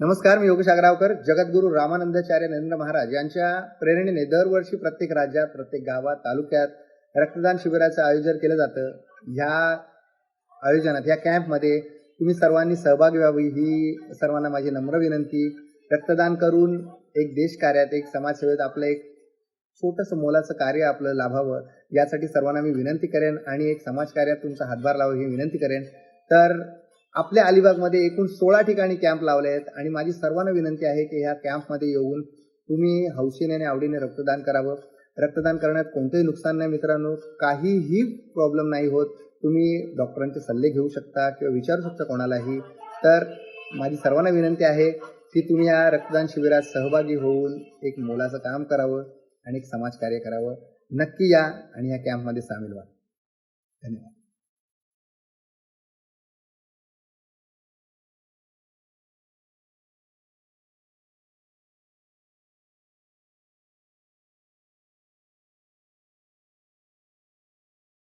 नमस्कार, मी योगेश आग्रावकर. जगद्गुरू रामानंदाचार्य नरेंद्र महाराज यांच्या प्रेरणेने दरवर्षी प्रत्येक राज्यात, प्रत्येक गावात, तालुक्यात रक्तदान शिबिराचं आयोजन केलं जातं. ह्या आयोजनात, या कॅम्पमध्ये तुम्ही सर्वांनी सहभागी व्हावी ही सर्वांना माझी नम्र विनंती. रक्तदान करून एक देशकार्यात, एक समाजसेवेत आपलं एक छोटंसं मोलाचं कार्य आपलं लाभावं, यासाठी सर्वांना मी विनंती करेन आणि एक समाजकार्यात तुमचा हातभार लावा ही विनंती करेन. तर आपल्या अलिबागमध्ये एकूण 16 ठिकाणी कॅम्प लावले आहेत आणि माझी सर्वांना विनंती आहे की ह्या कॅम्पमध्ये येऊन तुम्ही हौशीने आणि आवडीने रक्तदान करावं. रक्तदान करण्यात कोणतेही नुकसान नाही मित्रांनो, काहीही प्रॉब्लेम नाही होत. तुम्ही डॉक्टरांचे सल्ले घेऊ शकता किंवा विचारू शकता कोणालाही. तर माझी सर्वांना विनंती आहे की तुम्ही या रक्तदान शिबिरात सहभागी होऊन एक मोलाचं काम करावं आणि एक समाजकार्य करावं. नक्की या आणि या कॅम्पमध्ये सामील व्हा. धन्यवाद.